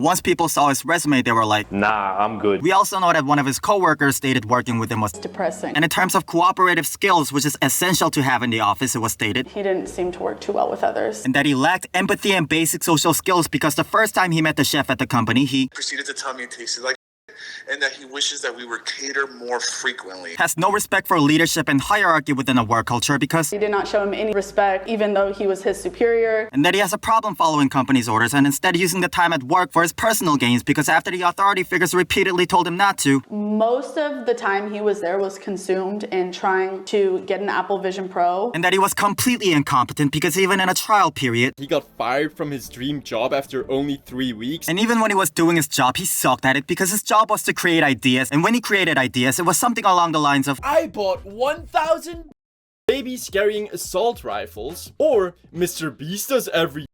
Once people saw his resume, they were like, nah, I'm good. We also know that one of his coworkers stated working with him was depressing. And in terms of cooperative skills, which is essential to have in the office, it was stated He didn't seem to work too well with others. And that he lacked empathy and basic social skills because the first time he met the chef at the company, he proceeded to tell me it tasted like and that he wishes that we would cater more frequently. Has no respect for leadership and hierarchy within a work culture because He did not show him any respect, even though he was his superior. And that he has a problem following company's orders and instead using the time at work for his personal gains because after the authority figures repeatedly told him not to. Most of the time he was there was consumed in trying to get an Apple Vision Pro. And that he was completely incompetent because even in a trial period, he got fired from his dream job after only 3 weeks. And even when he was doing his job, he sucked at it because his job was to create ideas. And when he created ideas, it was something along the lines of, I bought 1,000 babies carrying assault rifles, or MrBeast does every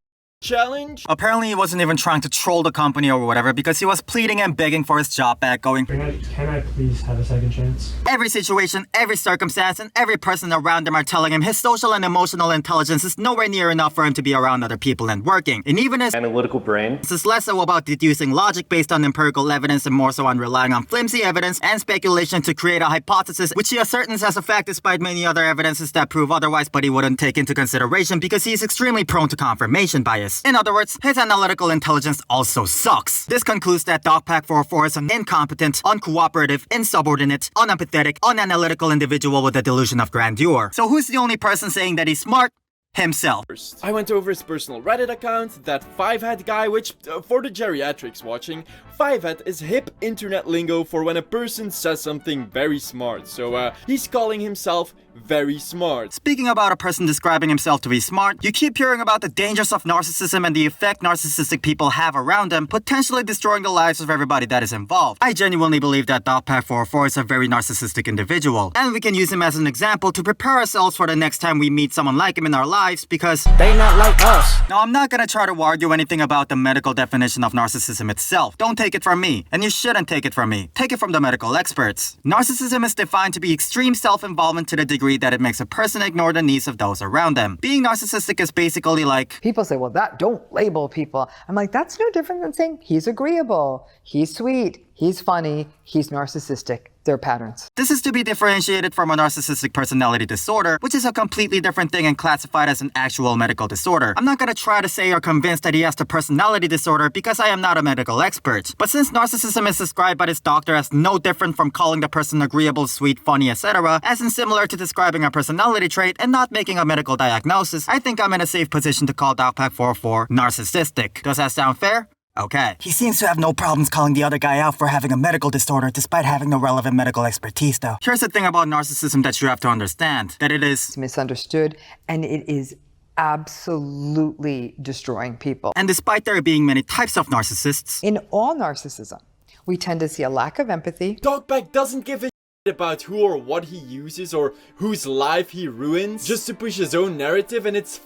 challenge. Apparently he wasn't even trying to troll the company or whatever because he was pleading and begging for his job back, going, Can I please have a second chance? Every situation, every circumstance, and every person around him are telling him his social and emotional intelligence is nowhere near enough for him to be around other people and working. And even his analytical brain is less so about deducing logic based on empirical evidence and more so on relying on flimsy evidence and speculation to create a hypothesis which he ascertains as a fact despite many other evidences that prove otherwise, but he wouldn't take into consideration because he is extremely prone to confirmation bias. In other words, his analytical intelligence also sucks. This concludes that DogPack404 is an incompetent, uncooperative, insubordinate, unempathetic, unanalytical individual with a delusion of grandeur. So who's the only person saying that he's smart? Himself. I went over his personal Reddit account, that 5-hat guy, which, for the geriatrics watching, 5-hat is hip internet lingo for when a person says something very smart. So, he's calling himself very smart. Speaking about a person describing himself to be smart, you keep hearing about the dangers of narcissism and the effect narcissistic people have around them, potentially destroying the lives of everybody that is involved. I genuinely believe that DogPack404 is a very narcissistic individual, and we can use him as an example to prepare ourselves for the next time we meet someone like him in our lives because they not like us. Now, I'm not gonna try to argue anything about the medical definition of narcissism itself. Don't take it from me, and you shouldn't take it from me. Take it from the medical experts. Narcissism is defined to be extreme self-involvement to the degree that it makes a person ignore the needs of those around them. Being narcissistic is basically like... People say, well, don't label people. I'm like, that's no different than saying he's agreeable, he's sweet, he's funny, he's narcissistic. They're patterns. This is to be differentiated from a narcissistic personality disorder, which is a completely different thing and classified as an actual medical disorder. I'm not gonna try to say or convince that he has the personality disorder because I am not a medical expert. But since narcissism is described by this doctor as no different from calling the person agreeable, sweet, funny, etc., as in similar to describing a personality trait and not making a medical diagnosis, I think I'm in a safe position to call DogPack404 narcissistic. Does that sound fair? Okay. He seems to have no problems calling the other guy out for having a medical disorder despite having no relevant medical expertise though. Here's the thing about narcissism that you have to understand, that it is misunderstood and it is absolutely destroying people. And despite there being many types of narcissists, in all narcissism, we tend to see a lack of empathy. DogPack doesn't give a about who or what he uses or whose life he ruins just to push his own narrative, and it's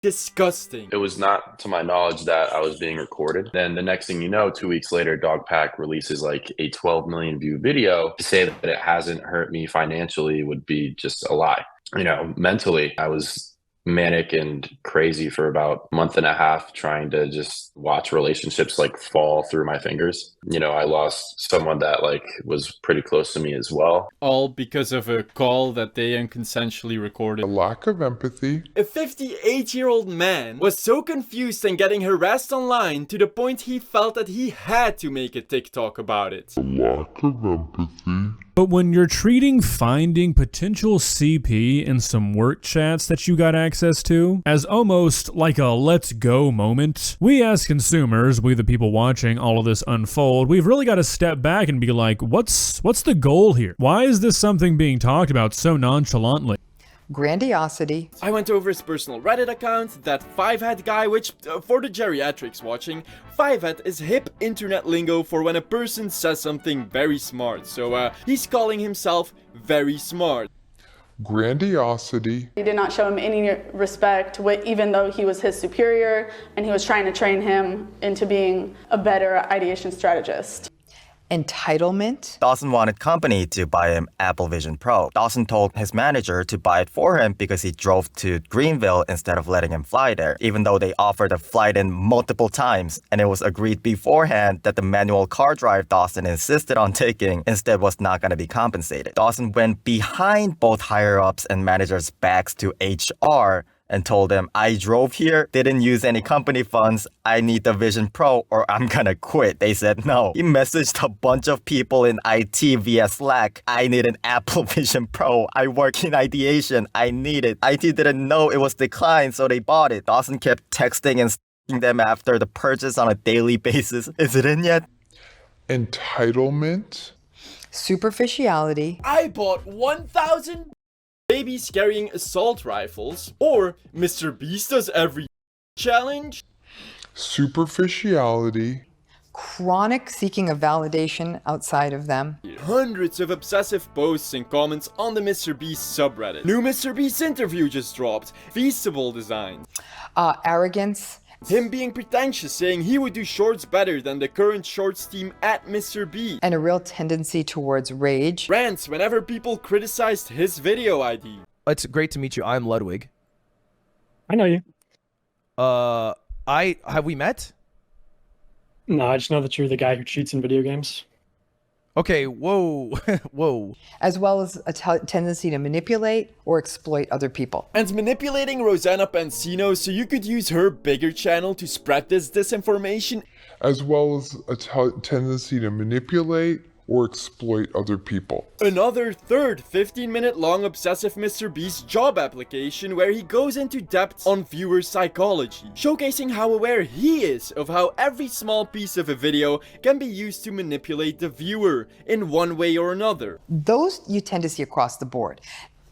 disgusting. It was not to my knowledge that I was being recorded. Then the next thing you know, 2 weeks later, DogPack releases like a 12 million view video. To say that it hasn't hurt me financially would be just a lie. You know, mentally, I was manic and crazy for about a month and a half trying to just watch relationships like fall through my fingers. You know, I lost someone that like was pretty close to me as well. All because of a call that they unconsensually recorded. A lack of empathy. A 58-year-old man was so confused and getting harassed online to the point he felt that he had to make a TikTok about it. A lack of empathy. But when you're treating finding potential CP in some work chats that you got access to as almost like a let's go moment, we as consumers, we the people watching all of this unfold, we've really got to step back and be like, what's the goal here? Why is this something being talked about so nonchalantly? Grandiosity. I went over his personal Reddit account, that 5-hat guy, which, for the geriatrics watching, 5-hat is hip internet lingo for when a person says something very smart. So, he's calling himself very smart. Grandiosity. He did not show him any respect, even though he was his superior, and he was trying to train him into being a better ideation strategist. Entitlement. Dawson wanted company to buy him Apple Vision Pro. Dawson told his manager to buy it for him because he drove to Greenville instead of letting him fly there, even though they offered a flight in multiple times, and it was agreed beforehand that the manual car drive Dawson insisted on taking instead was not going to be compensated. Dawson went behind both higher-ups and managers' backs to HR and told them, I drove here, didn't use any company funds, I need the Vision Pro or I'm gonna quit. They said no. He messaged a bunch of people in IT via Slack, I need an Apple Vision Pro, I work in ideation, I need it. IT didn't know it was declined, so they bought it. Dawson kept texting and stalking them after the purchase on a daily basis. Is it in yet? Entitlement. Superficiality. I bought 1,000 babies carrying assault rifles, or MrBeast does every challenge. Superficiality. Chronic seeking of validation outside of them. Hundreds of obsessive posts and comments on the MrBeast subreddit. New MrBeast interview just dropped. Feastable designs. Arrogance. Him being pretentious, saying he would do shorts better than the current shorts team at MrBeast. And a real tendency towards rage. Rants whenever people criticized his video ID. It's great to meet you. I'm Ludwig. I know you. Have we met? No, I just know that you're the guy who cheats in video games. Okay, whoa, whoa. As well as a tendency to manipulate or exploit other people. And manipulating Rosanna Pansino so you could use her bigger channel to spread this disinformation. As well as a tendency to manipulate or exploit other people. Another third 15-minute long obsessive MrBeast job application where he goes into depth on viewer psychology, showcasing how aware he is of how every small piece of a video can be used to manipulate the viewer in one way or another. Those you tend to see across the board.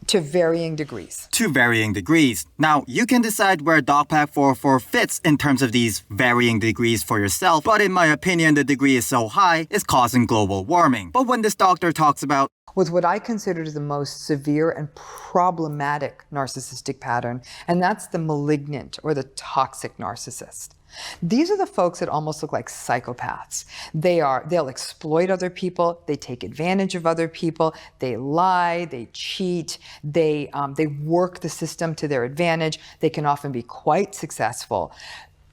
To varying degrees. To varying degrees. Now, you can decide where DogPack404 fits in terms of these varying degrees for yourself, but in my opinion, the degree is so high, it's causing global warming. But when this doctor talks about with what I consider the most severe and problematic narcissistic pattern, and that's the malignant or the toxic narcissist. These are the folks that almost look like psychopaths. They'll exploit other people, they take advantage of other people, they lie, they cheat, they work the system to their advantage. They can often be quite successful.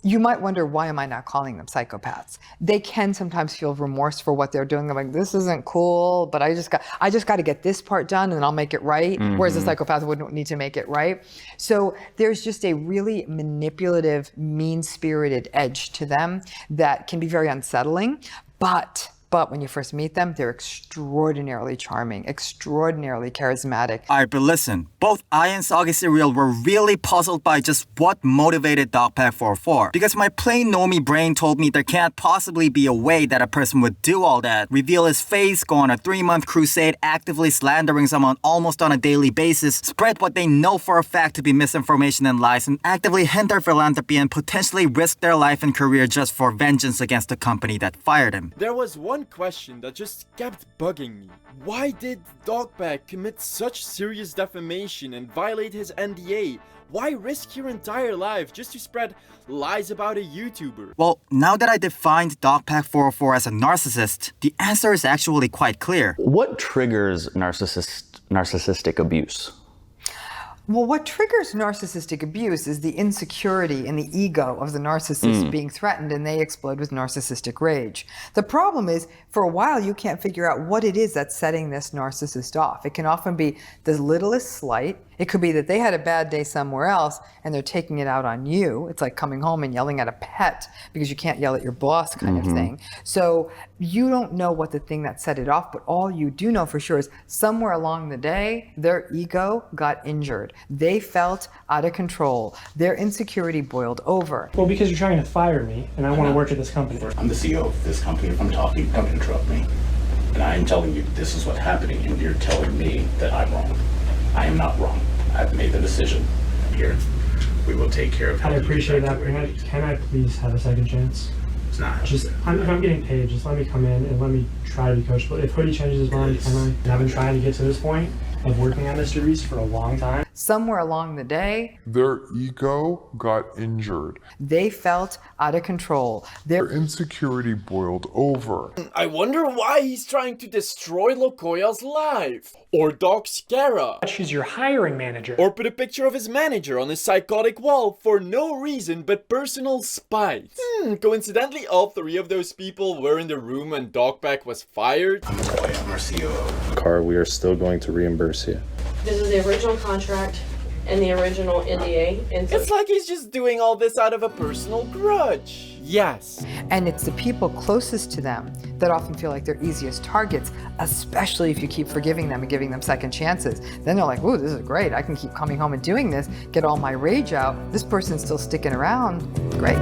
You might wonder, why am I not calling them psychopaths? They can sometimes feel remorse for what they're doing. They're like, this isn't cool, but I just got to get this part done and then I'll make it right. Mm-hmm. Whereas a psychopath wouldn't need to make it right. So there's just a really manipulative, mean-spirited edge to them that can be very unsettling. But when you first meet them, they're extraordinarily charming, extraordinarily charismatic. Alright, but listen, both I and Soggy Cereal were really puzzled by just what motivated DogPack404. Because my plain normie brain told me there can't possibly be a way that a person would do all that, reveal his face, go on a 3-month crusade, actively slandering someone almost on a daily basis, spread what they know for a fact to be misinformation and lies, and actively hinder philanthropy and potentially risk their life and career just for vengeance against the company that fired him. There was one question that just kept bugging me. Why did Dogpack commit such serious defamation and violate his NDA? Why risk your entire life just to spread lies about a YouTuber? Well, now that I defined DogPack404 as a narcissist, the answer is actually quite clear. What triggers narcissistic abuse? Well, what triggers narcissistic abuse is the insecurity and the ego of the narcissist being threatened, and they explode with narcissistic rage. The problem is, for a while, you can't figure out what it is that's setting this narcissist off. It can often be the littlest slight. It could be that they had a bad day somewhere else and they're taking it out on you. It's like coming home and yelling at a pet because you can't yell at your boss kind of thing. So you don't know what the thing that set it off, but all you do know for sure is somewhere along the day, their ego got injured. They felt out of control. Their insecurity boiled over. Well, because you're trying to fire me and I want to work at this company. I'm the CEO of this company. If I'm talking, don't interrupt me. And I'm telling you this is what's happening, and you're telling me that I'm wrong. I am not wrong. I've made the decision. I'm here. We will take care of. I appreciate that. Can I please have a second chance? It's not. Just if I'm getting paid, just let me come in and let me try to be coachable. If Hoodie changes his mind, can I? And I've been trying to get to this point of working on MrBeast for a long time. somewhere along the day, Their ego got injured. they felt out of control. Their insecurity boiled over. I wonder why he's trying to destroy Lokoya's life. Or Doc Scara. She's your hiring manager. Or put a picture of his manager on his psychotic wall for no reason but personal spite. Coincidentally, all three of those people were in the room when DogPack was fired. I'm our COO. Car, we are still going to reimburse you. This is the original contract and the original NDA. And so It's like he's just doing all this out of a personal grudge. Yes. And it's the people closest to them that often feel like they're easiest targets, especially if you keep forgiving them and giving them second chances. Then they're like, ooh, this is great. I can keep coming home and doing this, get all my rage out. This person's still sticking around. Great.